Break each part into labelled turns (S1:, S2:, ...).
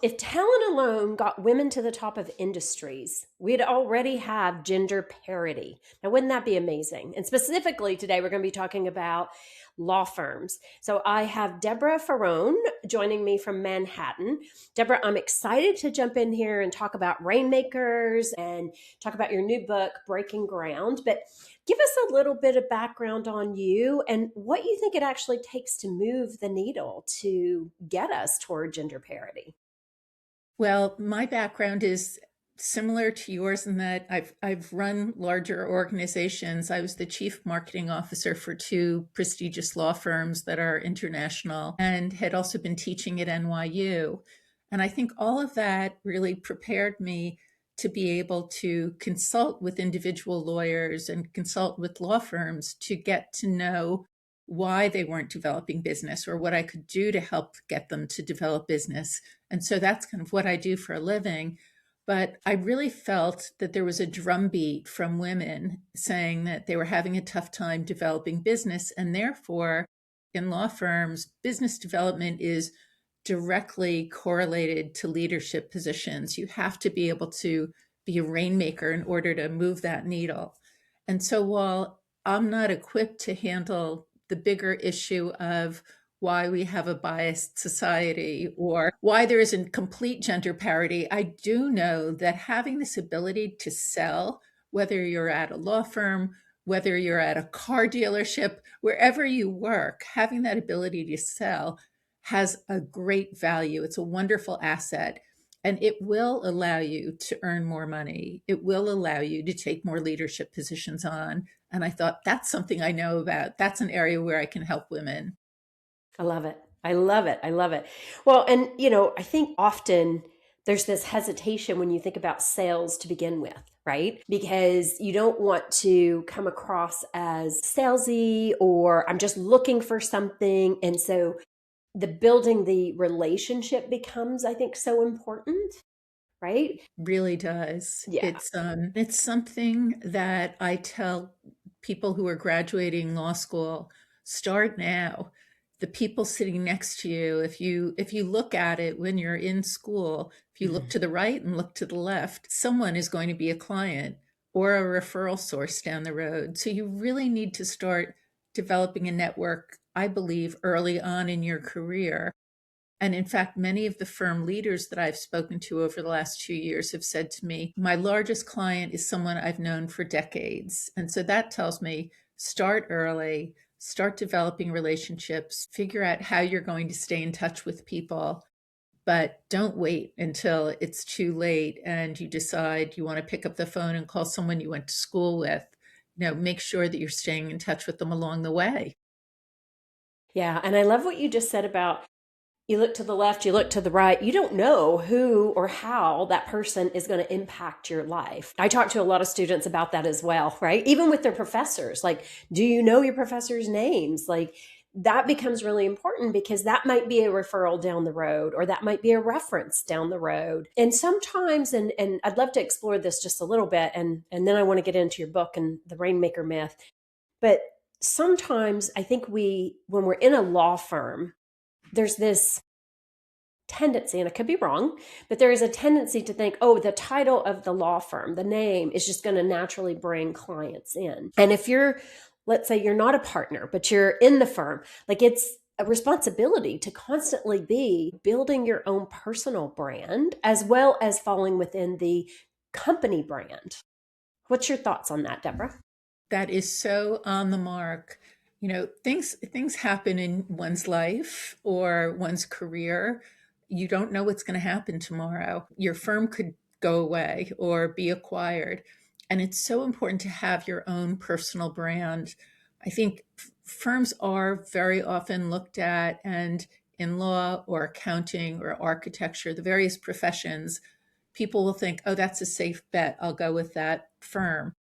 S1: If talent alone got women to the top of industries, we'd already have gender parity. Now, wouldn't that be amazing? And specifically today, we're going to be talking about law firms. So I have Deborah Farone joining me from Manhattan. Deborah, I'm excited to jump in here and talk about Rainmakers and talk about your new book, Breaking Ground. But give us a little bit of background on you and what you think it actually takes to move the needle to get us toward gender parity.
S2: Well, my background is similar to yours in that I've run larger organizations. I was the chief marketing officer for two prestigious law firms that are international and had also been teaching at NYU. And I think all of that really prepared me to be able to consult with individual lawyers and consult with law firms to get to know why they weren't developing business or what I could do to help get them to develop business. And so that's kind of what I do for a living. But I really felt that there was a drumbeat from women saying that they were having a tough time developing business. And therefore, in law firms, business development is directly correlated to leadership positions. You have to be able to be a rainmaker in order to move that needle. And so while I'm not equipped to handle the bigger issue of why we have a biased society or why there isn't complete gender parity, I do know that having this ability to sell, whether you're at a law firm, whether you're at a car dealership, wherever you work, having that ability to sell has a great value. It's a wonderful asset. And it will allow you to earn more money. It will allow you to take more leadership positions on. And I thought, that's something I know about. That's an area where I can help women.
S1: I love it. I love it. I love it. Well, and I think often there's this hesitation when you think about sales to begin with, right? Because you don't want to come across as salesy or I'm just looking for something. And so the building the relationship becomes, I think, so important, right?
S2: Really does.
S1: Yeah.
S2: It's something that I tell people who are graduating law school, start now. The people sitting next to you, if you look at it when you're in school, if you look
S1: Mhm.
S2: to the right and look to the left, someone is going to be a client or a referral source down the road. So you really need to start developing a network, I believe, early on in your career. And in fact, many of the firm leaders that I've spoken to over the last 2 years have said to me, my largest client is someone I've known for decades. And so that tells me start early, start developing relationships, figure out how you're going to stay in touch with people, but don't wait until it's too late and you decide you want to pick up the phone and call someone you went to school with. Make sure that you're staying in touch with them along the way.
S1: Yeah. And I love what you just said about you look to the left, you look to the right, you don't know who or how that person is going to impact your life. I talk to a lot of students about that as well, right? Even with their professors. Like, do you know your professors' names? Like, that becomes really important because that might be a referral down the road or that might be a reference down the road. And sometimes, and I'd love to explore this just a little bit, and then I want to get into your book and the Rainmaker myth. But sometimes I think when we're in a law firm, there's this tendency, and I could be wrong, but there is a tendency to think, oh, the title of the law firm, the name is just going to naturally bring clients in. And if let's say you're not a partner, but you're in the firm, like it's a responsibility to constantly be building your own personal brand as well as falling within the company brand. What's your thoughts on that, Deborah?
S2: That is so on the mark. Things happen in one's life or one's career. You don't know what's going to happen tomorrow. Your firm could go away or be acquired. And it's so important to have your own personal brand. I think firms are very often looked at, and in law or accounting or architecture, the various professions, people will think, oh, that's a safe bet. I'll go with that firm.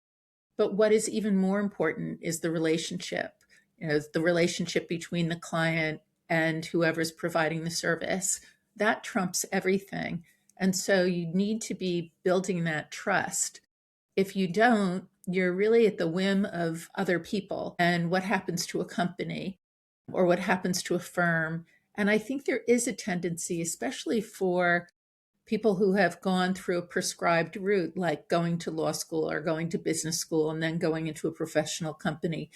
S2: But what is even more important is the relationship, the relationship between the client and whoever's providing the service. That trumps everything. And so you need to be building that trust. If you don't, you're really at the whim of other people and what happens to a company or what happens to a firm. And I think there is a tendency, especially for people who have gone through a prescribed route, like going to law school or going to business school and then going into a professional company,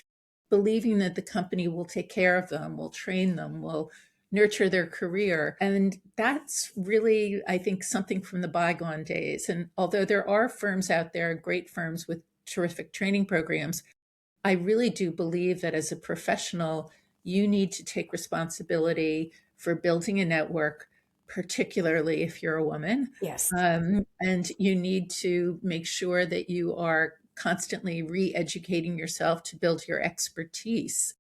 S2: believing that the company will take care of them, will train them, will nurture their career. And that's really, I think, something from the bygone days. And although there are firms out there, great firms with terrific training programs, I really do believe that as a professional, you need to take responsibility for building a network, particularly if you're a woman.
S1: Yes.
S2: And you need to make sure that you are constantly re educating yourself to build your expertise.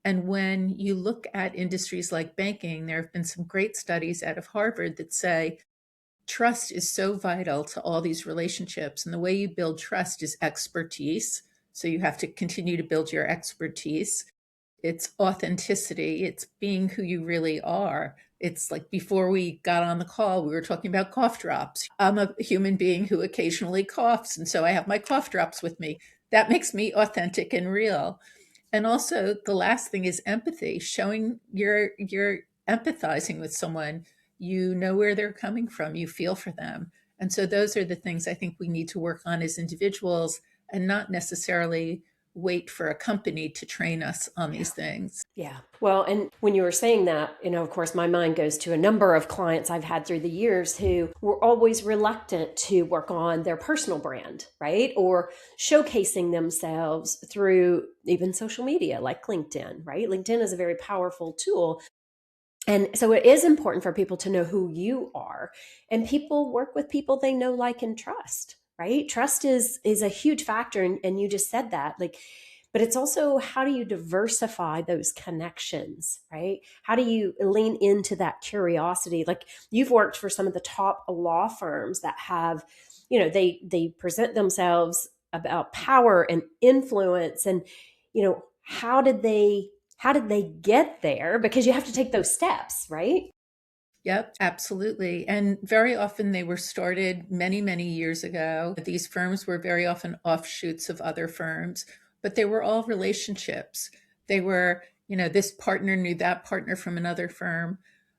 S2: And when you look at industries like banking, there have been some great studies out of Harvard that say trust is so vital to all these relationships. And the way you build trust is expertise. So you have to continue to build your expertise. It's authenticity. It's being who you really are. It's like before we got on the call, we were talking about cough drops. I'm a human being who occasionally coughs. And so I have my cough drops with me. That makes me authentic and real. And also the last thing is empathy, showing you're empathizing with someone, you know where they're coming from, you feel for them. And so those are the things I think we need to work on as individuals and not necessarily wait for a company to train us on these things.
S1: Yeah. Well, and when you were saying that, of course, my mind goes to a number of clients I've had through the years who were always reluctant to work on their personal brand, right? Or showcasing themselves through even social media like LinkedIn, right? LinkedIn is a very powerful tool. And so it is important for people to know who you are. And people work with people they know, like, and trust, right? Trust is a huge factor. And you just said that, like, but it's also, how do you diversify those connections, right? How do you lean into that curiosity? Like, you've worked for some of the top law firms that have, they present themselves about power and influence, and, how did they get there? Because you have to take those steps, right?
S2: Yep, absolutely. And very often they were started many, many years ago. These firms were very often offshoots of other firms, but they were all relationships. They were, this partner knew that partner from another firm.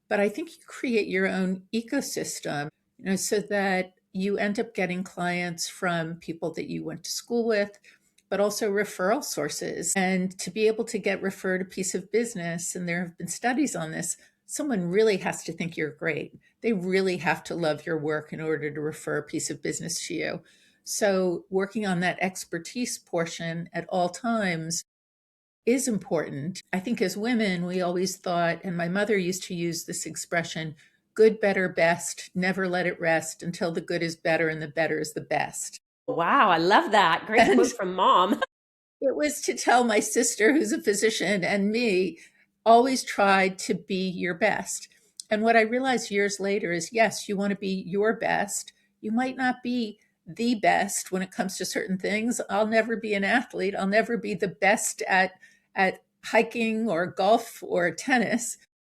S2: But I think you create your own ecosystem, so that you end up getting clients from people that you went to school with, but also referral sources. And to be able to get referred a piece of business, and there have been studies on this, someone really has to think you're great. They really have to love your work in order to refer a piece of business to you. So working on that expertise portion at all times is important. I think as women, we always thought, and my mother used to use this expression, good, better, best, never let it rest until the good is better and the better is the best.
S1: Wow, I love that. Great
S2: And
S1: quote from mom.
S2: it was to tell my sister, who's a physician, and me, always try to be your best. And what I realized years later is, yes, you want to be your best. You might not be the best when it comes to certain things. I'll never be an athlete. I'll never be the best at hiking or golf or tennis.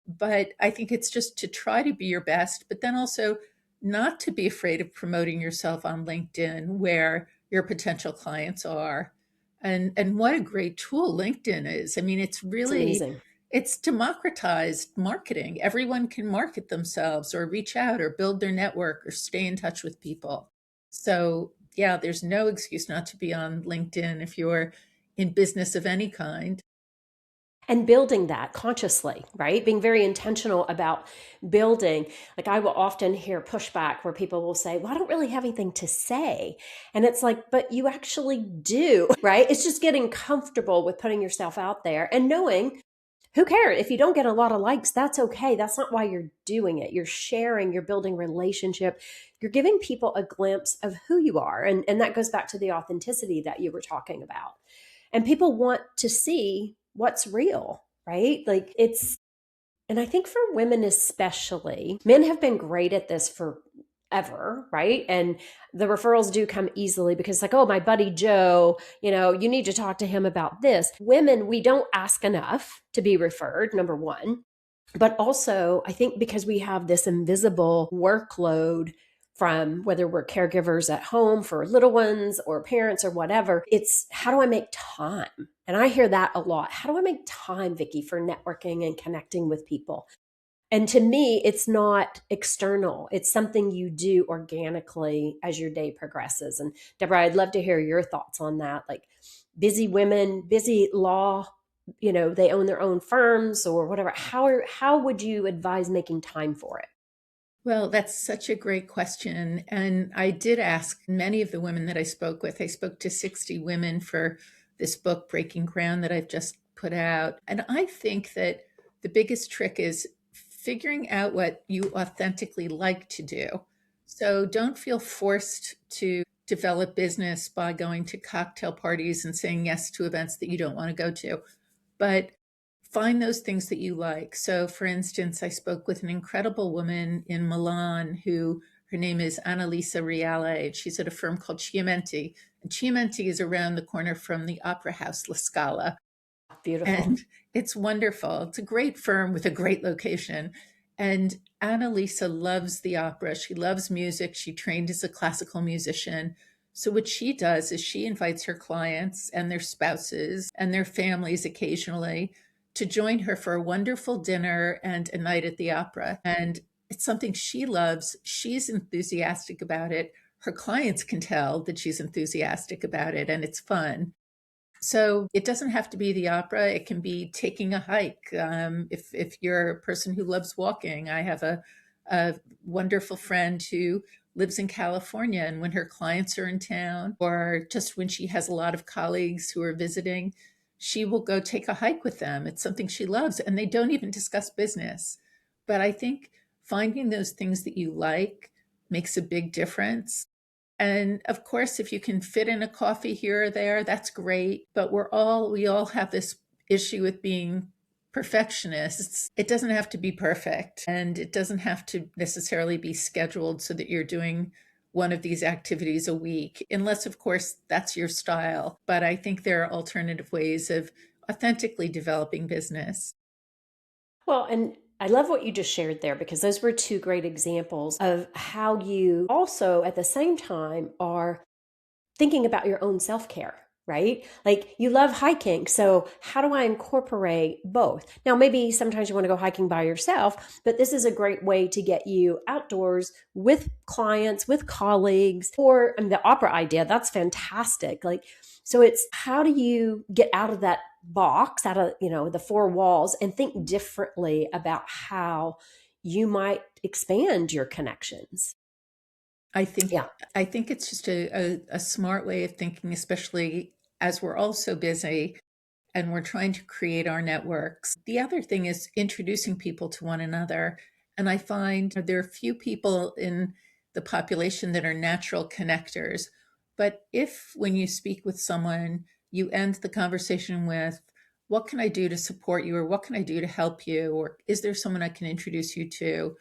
S2: But I think it's just to try to be your best, but then also not to be afraid of promoting yourself on LinkedIn where your potential clients are. And what a great tool LinkedIn is. I mean, it's
S1: It's
S2: really,
S1: amazing.
S2: it's democratized marketing. Everyone can market themselves or reach out or build their network or stay in touch with people. So yeah, there's no excuse not to be on LinkedIn if you're in business of any kind.
S1: And building that consciously, right? Being very intentional about building. Like, I will often hear pushback where people will say, well, I don't really have anything to say. And it's like, but you actually do, right? It's just getting comfortable with putting yourself out there and knowing, who cares? If you don't get a lot of likes, that's okay. That's not why you're doing it. You're sharing, you're building relationship, you're giving people a glimpse of who you are. And that goes back to the authenticity that you were talking about. And people want to see what's real, right? Like, and I think for women especially, men have been great at this forever, right? And the referrals do come easily because, like, oh, my buddy Joe, you need to talk to him about this. Women, we don't ask enough to be referred, number one. But also, I think because we have this invisible workload from whether we're caregivers at home for little ones or parents or whatever, it's, how do I make time? And I hear that a lot. How do I make time, Vicki, for networking and connecting with people? And to me, it's not external. It's something you do organically as your day progresses. And Deborah, I'd love to hear your thoughts on that. Like busy women, busy law, they own their own firms or whatever. How would you advise making time for it?
S2: Well, that's such a great question. And I did ask many of the women that I spoke with. I spoke to 60 women for this book, Breaking Ground, that I've just put out. And I think that the biggest trick is figuring out what you authentically like to do. So don't feel forced to develop business by going to cocktail parties and saying yes to events that you don't want to go to. But find those things that you like. So, for instance, I spoke with an incredible woman in Milan who her name is Annalisa Reale. She's at a firm called Chiamenti. And Chiamenti is around the corner from the opera house La Scala.
S1: Beautiful.
S2: And it's wonderful. It's a great firm with a great location. And Annalisa loves the opera. She loves music. She trained as a classical musician. So, what she does is she invites her clients and their spouses and their families occasionally to join her for a wonderful dinner and a night at the opera. And it's something she loves. She's enthusiastic about it. Her clients can tell that she's enthusiastic about it and it's fun. So it doesn't have to be the opera. It can be taking a hike. If you're a person who loves walking, I have a wonderful friend who lives in California, and when her clients are in town, or just when she has a lot of colleagues who are visiting, she will go take a hike with them. It's something she loves, and they don't even discuss business. But I think finding those things that you like makes a big difference. And of course, if you can fit in a coffee here or there, that's great. But we all have this issue with being perfectionists. It doesn't have to be perfect, and it doesn't have to necessarily be scheduled so that you're doing one of these activities a week, unless, of course, that's your style. But I think there are alternative ways of authentically developing business.
S1: Well, and I love what you just shared there because those were two great examples of how you also, at the same time, are thinking about your own self care, right? Like you love hiking. So, how do I incorporate both? Now, maybe sometimes you want to go hiking by yourself, but this is a great way to get you outdoors with clients, with colleagues, or the opera idea. That's fantastic. Like, so it's how do you get out of that box, out of, the four walls and think differently about how you might expand your connections?
S2: I think
S1: Yeah.
S2: I think it's just a smart way of thinking, especially as we're all so busy and we're trying to create our networks. The other thing is introducing people to one another. And I find there are few people in the population that are natural connectors. But if, when you speak with someone, you end the conversation with, what can I do to support you? Or what can I do to help you? Or is there someone I can introduce you to?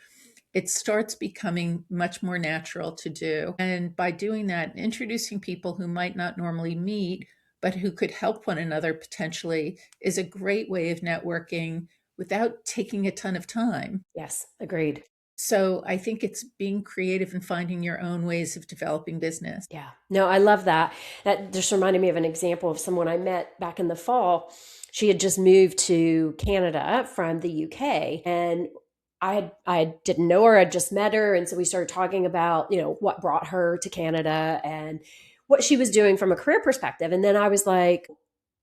S2: It starts becoming much more natural to do. And by doing that, introducing people who might not normally meet, but who could help one another potentially, is a great way of networking without taking a ton of time.
S1: Yes. Agreed.
S2: So I think it's being creative and finding your own ways of developing business.
S1: Yeah. No, I love that. That just reminded me of an example of someone I met back in the fall. She had just moved to Canada from the UK, and I didn't know her. I just met her, and so we started talking about, what brought her to Canada and what she was doing from a career perspective. And then I was like,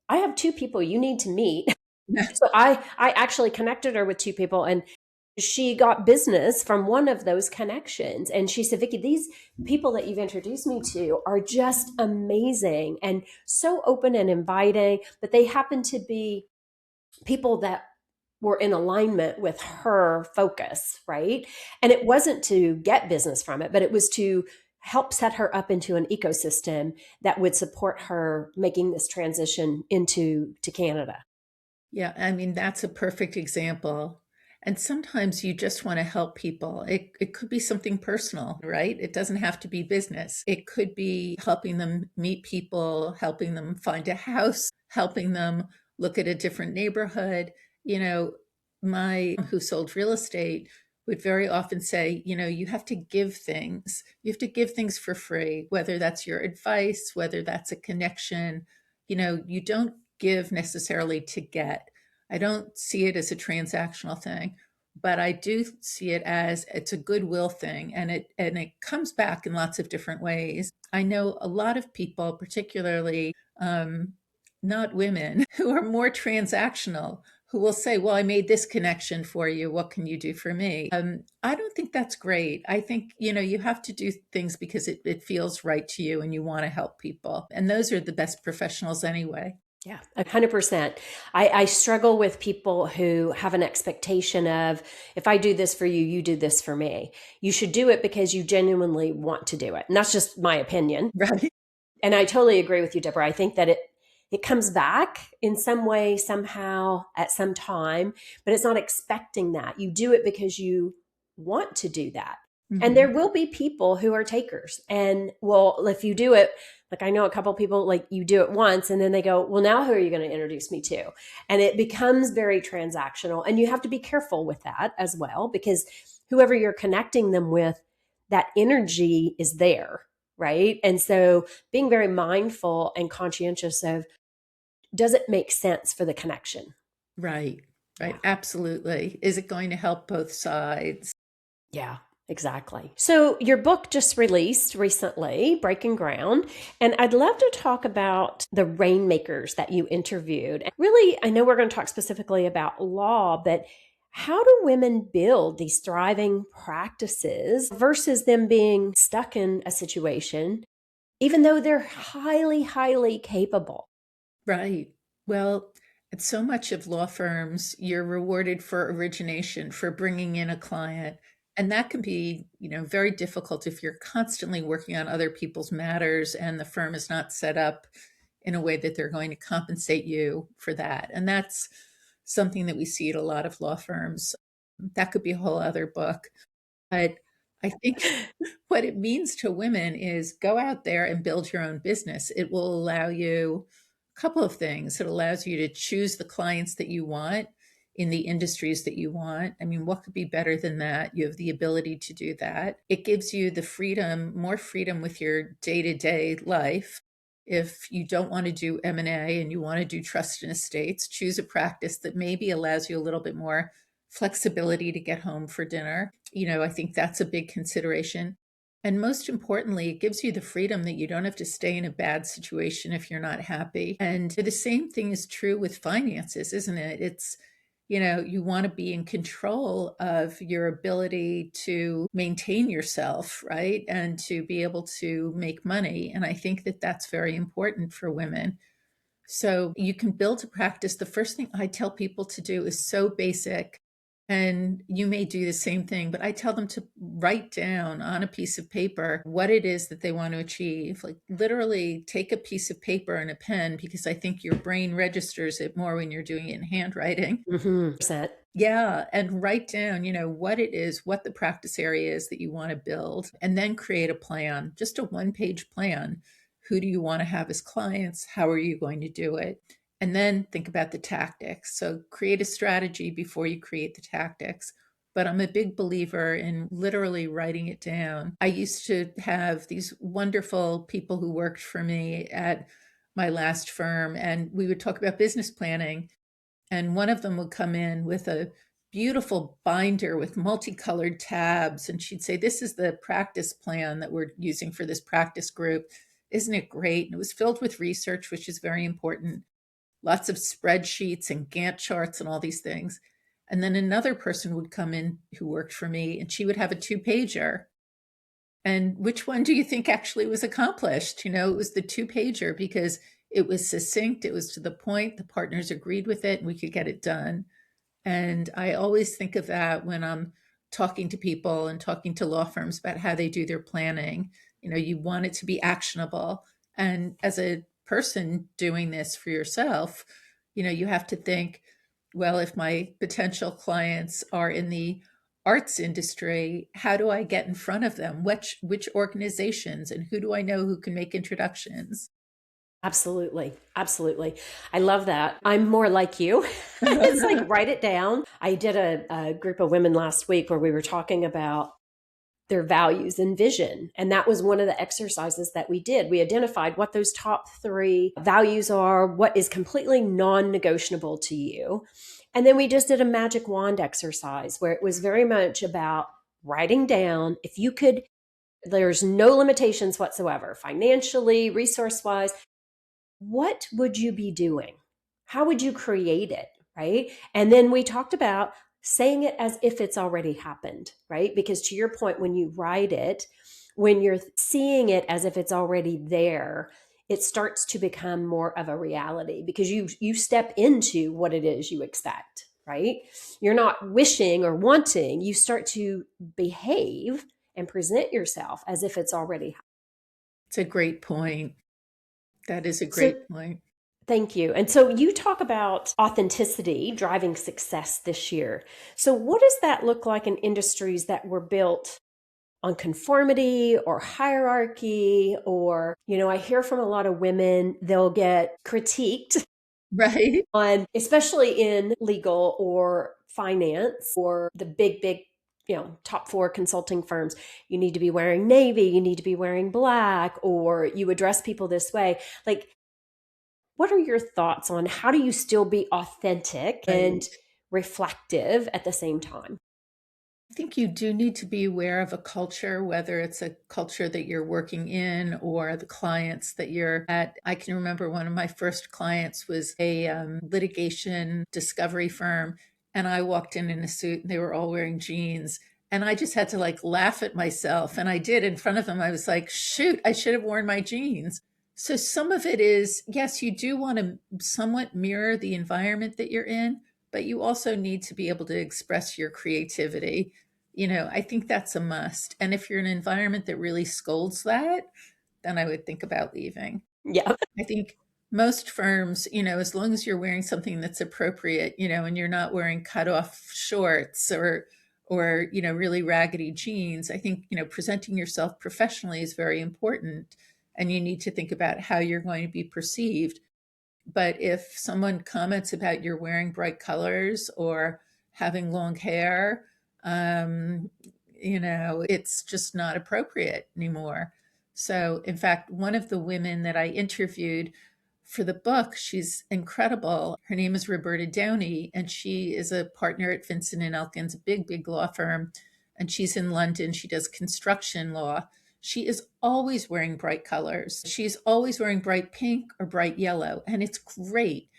S1: I have two people you need to meet. So I actually connected her with two people, and she got business from one of those connections. And she said, Vicki, these people that you've introduced me to are just amazing and so open and inviting, but they happen to be people that were in alignment with her focus, right? And it wasn't to get business from it, but it was to help set her up into an ecosystem that would support her making this transition into to Canada.
S2: Yeah, I mean, that's a perfect example. And sometimes you just want to help people. It could be something personal, right? It doesn't have to be business. It could be helping them meet people, helping them find a house, helping them look at a different neighborhood. You know, my who sold real estate would very often say, you have to give things. You have to give things for free, whether that's your advice, whether that's a connection. You don't give necessarily to get. I don't see it as a transactional thing. but I do see it as it's a goodwill thing, and it comes back in lots of different ways. I know a lot of people, particularly not women, who are more transactional, who will say, well, I made this connection for you. What can you do for me? I don't think that's great. I think, you have to do things because it feels right to you and you want to help people. And those are the best professionals anyway.
S1: Yeah, 100%. I struggle with people who have an expectation of, if I do this for you, you do this for me. You should do it because you genuinely want to do it. And that's just my opinion.
S2: Right.
S1: And I totally agree with you, Deborah. I think that it comes back in some way, somehow, at some time, but it's not expecting that. You do it because you want to do that. And there will be people who are takers. And well, if you do it, like I know a couple people, like you do it once and then they go, well, now who are you going to introduce me to? And it becomes very transactional. And you have to be careful with that as well, because whoever you're connecting them with, that energy is there. Right. And so being very mindful and conscientious of, does it make sense for the connection?
S2: Right. Right.
S1: Yeah.
S2: Absolutely. Is it going to help both sides?
S1: Yeah, exactly. So your book just released recently, Breaking Ground, and I'd love to talk about the Rainmakers that you interviewed. And really, I know we're going to talk specifically about law, but how do women build these thriving practices versus them being stuck in a situation, even though they're highly, highly capable?
S2: Right. Well, at so much of law firms, you're rewarded for origination, for bringing in a client. And that can be, very difficult if you're constantly working on other people's matters and the firm is not set up in a way that they're going to compensate you for that. And that's something that we see at a lot of law firms. That could be a whole other book. But I think what it means to women is go out there and build your own business. It will allow you a couple of things. It allows you to choose the clients that you want in the industries that you want. I mean, what could be better than that? You have the ability to do that. It gives you the freedom, more freedom with your day-to-day life. If you don't want to do M&A and you want to do trust and estates, choose a practice that maybe allows you a little bit more flexibility to get home for dinner. I think that's a big consideration. And most importantly, it gives you the freedom that you don't have to stay in a bad situation if you're not happy. And the same thing is true with finances, isn't it? It's, you want to be in control of your ability to maintain yourself, right? And to be able to make money. And I think that that's very important for women. So you can build a practice. The first thing I tell people to do is so basic. And you may do the same thing, but I tell them to write down on a piece of paper what it is that they want to achieve. Like literally take a piece of paper and a pen, because I think your brain registers it more when you're doing it in handwriting.
S1: Mm-hmm.
S2: Yeah. And write down, what it is, what the practice area is that you want to build, and then create a plan, just a one-page plan. Who do you want to have as clients? How are you going to do it? And then think about the tactics. So create a strategy before you create the tactics. But I'm a big believer in literally writing it down. I used to have these wonderful people who worked for me at my last firm, and we would talk about business planning. And one of them would come in with a beautiful binder with multicolored tabs. And she'd say, this is the practice plan that we're using for this practice group. Isn't it great? And it was filled with research, which is very important. Lots of spreadsheets and Gantt charts and all these things. And then another person would come in who worked for me, and she would have a 2-pager. And which one do you think actually was accomplished? It was the 2-pager because it was succinct, it was to the point, the partners agreed with it, and we could get it done. And I always think of that when I'm talking to people and talking to law firms about how they do their planning. You want it to be actionable. And as a person doing this for yourself, you have to think, well, if my potential clients are in the arts industry, how do I get in front of them? Which organizations, and who do I know who can make introductions?
S1: Absolutely. Absolutely. I love that. I'm more like you. It's like, write it down. I did a group of women last week where we were talking about their values and vision. And that was one of the exercises that we did. We identified what those top 3 values are, what is completely non-negotiable to you. And then we just did a magic wand exercise where it was very much about writing down if you could, there's no limitations whatsoever, financially, resource wise, what would you be doing? How would you create it? Right. And then we talked about saying it as if it's already happened, right? Because to your point, when you write it, when you're seeing it as if it's already there, it starts to become more of a reality because you step into what it is you expect, right? You're not wishing or wanting, you start to behave and present yourself as if it's already happened.
S2: It's a great point. That is a
S1: So
S2: great point.
S1: thank you. And so you talk about authenticity driving success this year. So, what does that look like in industries that were built on conformity or hierarchy? Or, I hear from a lot of women, they'll get critiqued
S2: Right.
S1: on, especially in legal or finance or the big, top four consulting firms. You need to be wearing navy, you need to be wearing black, or you address people this way. Like, what are your thoughts on how do you still be authentic and
S2: Right.
S1: reflective at the same time?
S2: I think you do need to be aware of a culture, whether it's a culture that you're working in or the clients that you're at. I can remember one of my first clients was a litigation discovery firm, and I walked in a suit, and they were all wearing jeans. And I just had to like laugh at myself. And I did in front of them. I was like, shoot, I should have worn my jeans. So some of it is, yes, you do want to somewhat mirror the environment that you're in, but you also need to be able to express your creativity. I think that's a must. And if you're in an environment that really scolds that, then I would think about leaving.
S1: Yeah.
S2: I think most firms, as long as you're wearing something that's appropriate, and you're not wearing cut off shorts or really raggedy jeans, I think, presenting yourself professionally is very important. And you need to think about how you're going to be perceived. But if someone comments about you're wearing bright colors or having long hair, um, it's just not appropriate anymore. So, in fact, one of the women that I interviewed for the book, she's incredible. Her name is Roberta Downey, and she is a partner at Vincent and Elkins, a big law firm. And she's in London. She does construction law. She is always wearing bright colors. She's always wearing bright pink or bright yellow, and it's great.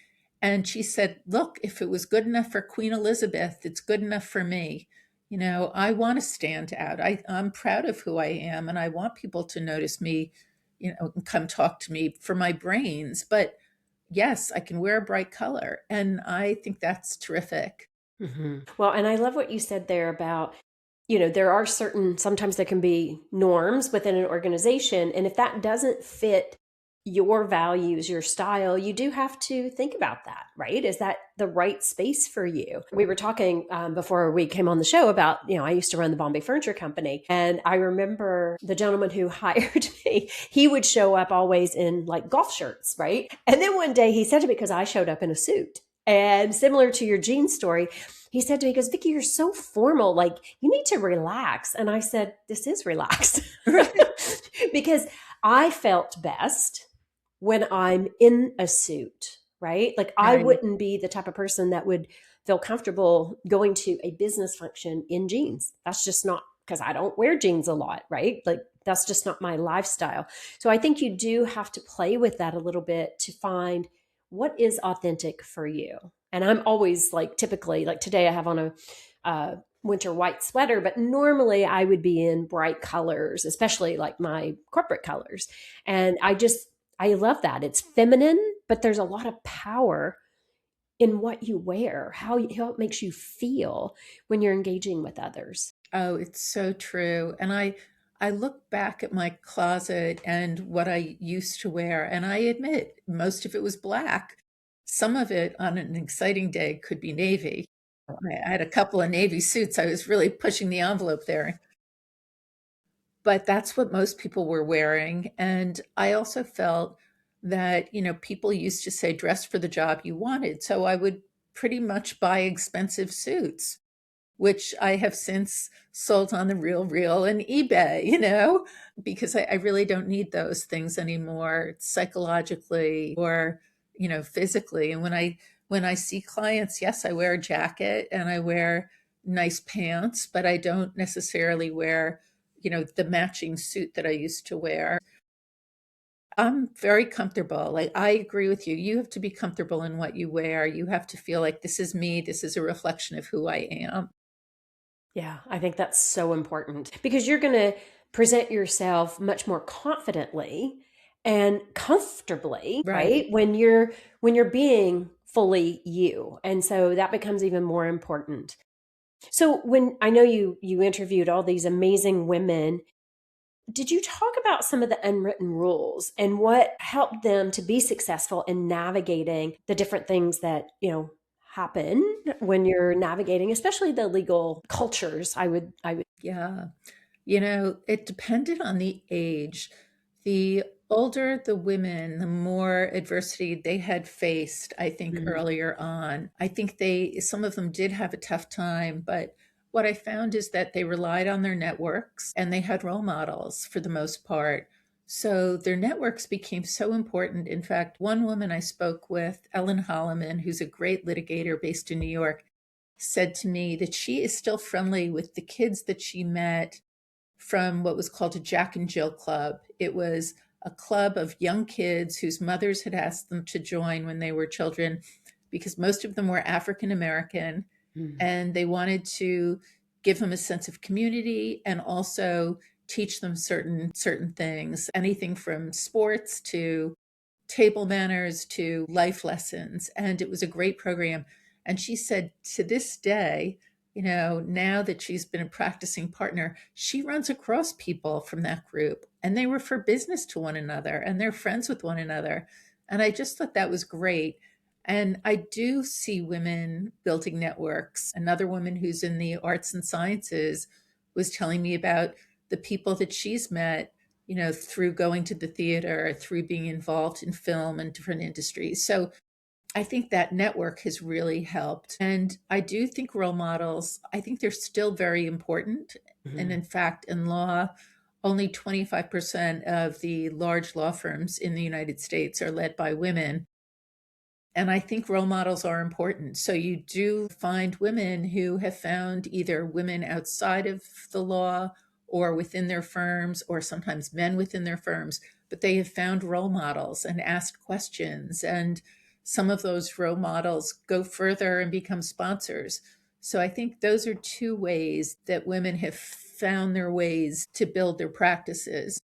S2: And she said, look, if it was good enough for Queen Elizabeth, it's good enough for me. I want to stand out. I'm proud of who I am, and I want people to notice me, and come talk to me for my brains. But yes, I can wear a bright color, and I think that's terrific.
S1: Well, and I love what you said there about, there are sometimes there can be norms within an organization. And if that doesn't fit your values, your style, you do have to think about that, right? Is that the right space for you? We were talking before we came on the show about, I used to run the Bombay Furniture Company. And I remember the gentleman who hired me, he would show up always in like golf shirts, right? And then one day he said to me, because I showed up in a suit. And similar to your jeans story, he said to me, he goes, Vicki, you're so formal. Like, you need to relax. And I said, this is relaxed. Because I felt best when I'm in a suit, right? Like, I
S2: Right.
S1: wouldn't be the type of person that would feel comfortable going to a business function in jeans. That's just not, because I don't wear jeans a lot, right? Like, that's just not my lifestyle. So I think you do have to play with that a little bit to find what is authentic for you. And I'm always like, typically, like today I have on a winter white sweater, but normally I would be in bright colors, especially like my corporate colors. And I love that. It's feminine, but there's a lot of power in what you wear, how it makes you feel when you're engaging with others.
S2: Oh, it's so true. And I look back at my closet and what I used to wear, and I admit most of it was black. Some of it on an exciting day could be navy. I had a couple of navy suits. I was really pushing the envelope there. But that's what most people were wearing. And I also felt that, people used to say dress for the job you wanted. So I would pretty much buy expensive suits, which I have since sold on the Real and eBay, because I really don't need those things anymore psychologically or, physically. And when I When I see clients, yes, I wear a jacket and I wear nice pants, but I don't necessarily wear, the matching suit that I used to wear. I'm very comfortable. Like, I agree with you. You have to be comfortable in what you wear. You have to feel like this is me. This is a reflection of who I am.
S1: Yeah, I think that's so important because you're going to present yourself much more confidently and comfortably,
S2: Right.
S1: right? When you're being fully you. And so that becomes even more important. So when I know you interviewed all these amazing women, did you talk about some of the unwritten rules and what helped them to be successful in navigating the different things that, happen when you're navigating, especially the legal cultures? I would.
S2: Yeah. It depended on the age. The older the women, the more adversity they had faced, I think,
S1: Mhm.
S2: earlier on. I think some of them did have a tough time, but what I found is that they relied on their networks and they had role models for the most part. So their networks became so important. In fact, one woman I spoke with, Ellen Holloman, who's a great litigator based in New York, said to me that she is still friendly with the kids that she met from what was called a Jack and Jill Club. It was a club of young kids whose mothers had asked them to join when they were children because most of them were African American
S1: Mhm.
S2: and they wanted to give them a sense of community and also teach them certain things, anything from sports to table manners to life lessons. And it was a great program. And she said to this day, now that she's been a practicing partner, she runs across people from that group and they refer business to one another and they're friends with one another. And I just thought that was great. And I do see women building networks. Another woman who's in the arts and sciences was telling me about the people that she's met, through going to the theater, through being involved in film and different industries. So I think that network has really helped. And I do think role models, I think they're still very important. And
S1: Mhm.
S2: in fact, in law, only 25% of the large law firms in the United States are led by women. And I think role models are important. So you do find women who have found either women outside of the law or within their firms, or sometimes men within their firms, but they have found role models and asked questions. And some of those role models go further and become sponsors. So I think those are two ways that women have found their ways to build their practices.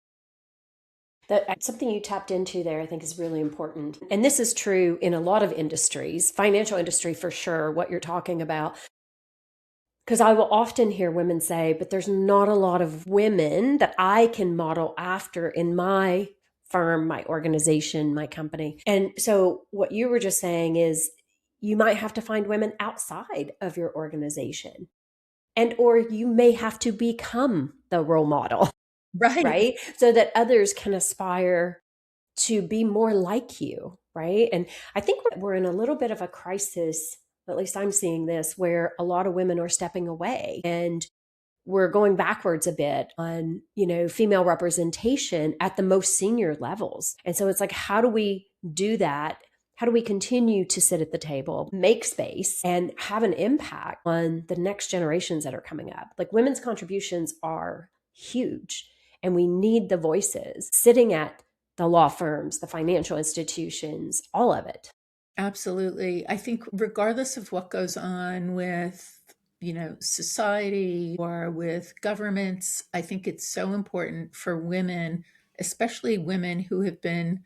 S1: That something you tapped into there, I think, is really important. And this is true in a lot of industries, financial industry for sure, what you're talking about. Because I will often hear women say, but there's not a lot of women that I can model after in my firm, my organization, my company. And so what you were just saying is you might have to find women outside of your organization, and or you may have to become the role model,
S2: Right.
S1: right? So that others can aspire to be more like you, right? And I think we're in a little bit of a crisis, at least I'm seeing this, where a lot of women are stepping away and we're going backwards a bit on, female representation at the most senior levels. And so it's like, how do we do that? How do we continue to sit at the table, make space, and have an impact on the next generations that are coming up? Like, women's contributions are huge, and we need the voices sitting at the law firms, the financial institutions, all of it.
S2: Absolutely. I think regardless of what goes on with, society or with governments, I think it's so important for women, especially women who have been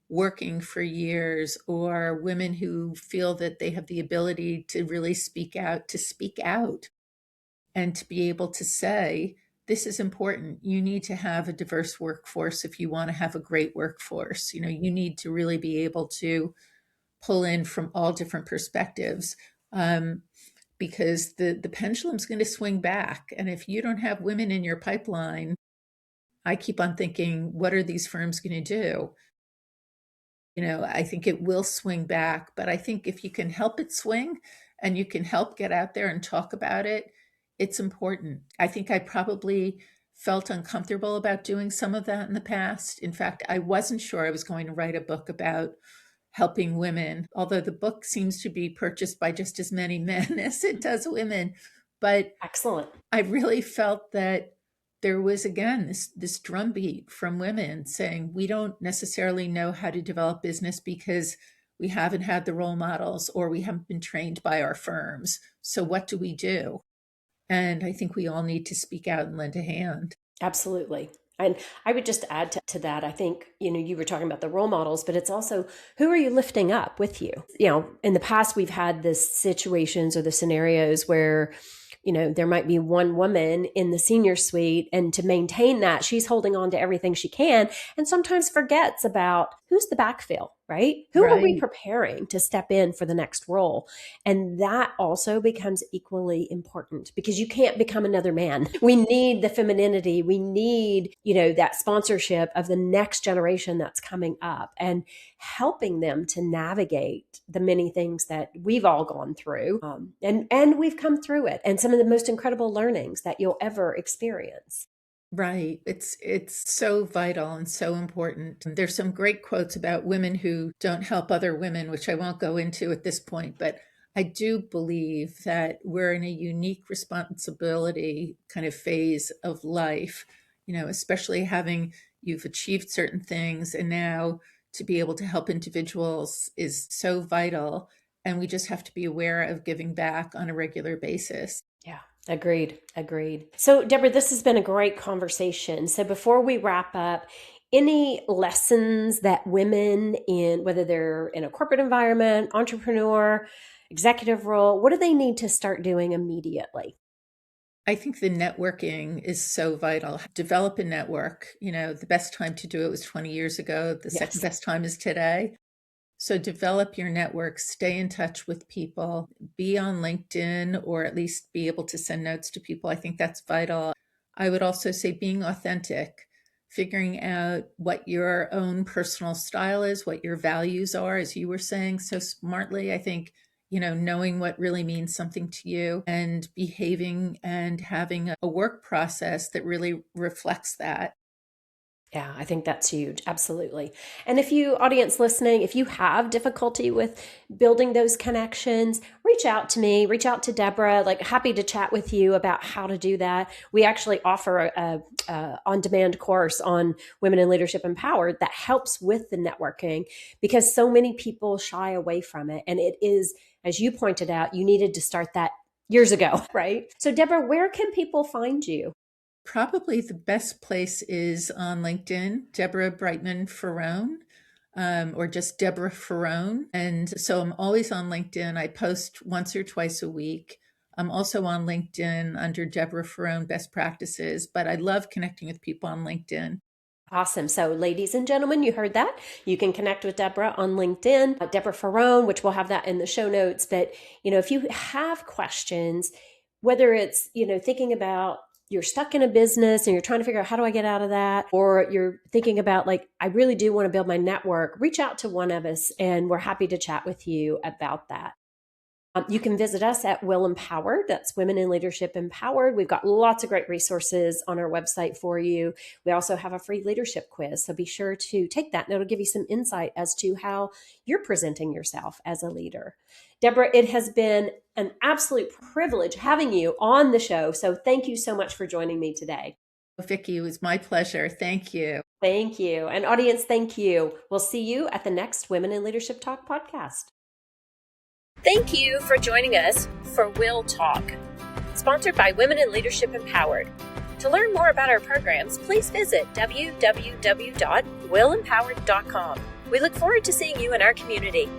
S2: working for years or women who feel that they have the ability to really speak out and to be able to say, this is important. You need to have a diverse workforce if you want to have a great workforce. You need to really be able to pull in from all different perspectives, um, because the pendulum's going to swing back. And if you don't have women in your pipeline, I keep on thinking, what are these firms going to do? I think it will swing back, but I think if you can help it swing and you can help get out there and talk about it, it's important. I think I probably felt uncomfortable about doing some of that in the past. In fact, I wasn't sure I was going to write a book about helping women, although the book seems to be purchased by just as many men as it does women. But
S1: Excellent.
S2: I really felt that there was, again, this drumbeat from women saying, we don't necessarily know how to develop business because we haven't had the role models or we haven't been trained by our firms. So what do we do? And I think we all need to speak out and lend a hand.
S1: Absolutely. And I would just add to that, I think, you were talking about the role models, but it's also who are you lifting up with you? In the past, we've had this situations or the scenarios where, there might be one woman in the senior suite, and to maintain that, she's holding on to everything she can and sometimes forgets about who's the backfill, right? Who are we
S2: Right.
S1: preparing to step in for the next role? And that also becomes equally important because you can't become another man. We need the femininity. We need, that sponsorship of the next generation that's coming up and helping them to navigate the many things that we've all gone through. And we've come through it, and some of the most incredible learnings that you'll ever experience.
S2: Right. It's so vital and so important. There's some great quotes about women who don't help other women, which I won't go into at this point, but I do believe that we're in a unique responsibility kind of phase of life, especially having you've achieved certain things, and now to be able to help individuals is so vital. And we just have to be aware of giving back on a regular basis.
S1: Yeah. Agreed. So, Deborah, this has been a great conversation. So before we wrap up, any lessons that women in, whether they're in a corporate environment, entrepreneur, executive role, what do they need to start doing immediately?
S2: I think the networking is so vital. Develop a network. The best time to do it was 20 years ago. The second
S1: Yes.
S2: best time is today. So develop your network, stay in touch with people, be on LinkedIn, or at least be able to send notes to people. I think that's vital. I would also say being authentic, figuring out what your own personal style is, what your values are, as you were saying so smartly. I think, knowing what really means something to you and behaving and having a work process that really reflects that.
S1: Yeah, I think that's huge. Absolutely. And if you, audience listening, if you have difficulty with building those connections, reach out to me, reach out to Deborah. Like, happy to chat with you about how to do that. We actually offer a on-demand course on Women in Leadership Empowered that helps with the networking because so many people shy away from it. And it is, as you pointed out, you needed to start that years ago, right? So Deborah, where can people find you?
S2: Probably the best place is on LinkedIn, Deborah Brightman Farone, or just Deborah Farone. And so I'm always on LinkedIn. I post once or twice a week. I'm also on LinkedIn under Deborah Farone Best Practices, but I love connecting with people on LinkedIn.
S1: Awesome. So, ladies and gentlemen, you heard that. You can connect with Deborah on LinkedIn, Deborah Farone, which we'll have that in the show notes. But, if you have questions, whether it's, thinking about you're stuck in a business and you're trying to figure out how do I get out of that, or you're thinking about like, I really do want to build my network, reach out to one of us and we're happy to chat with you about that. You can visit us at Will Empowered. That's Women in Leadership Empowered. We've got lots of great resources on our website for you. We also have a free leadership quiz. So be sure to take that and it'll give you some insight as to how you're presenting yourself as a leader. Deborah, it has been an absolute privilege having you on the show. So thank you so much for joining me today.
S2: Vicki, it was my pleasure. Thank you.
S1: Thank you. And audience, thank you. We'll see you at the next Women in Leadership Talk podcast. Thank you for joining us for Will Talk, sponsored by Women in Leadership Empowered. To learn more about our programs, please visit www.willempowered.com. We look forward to seeing you in our community.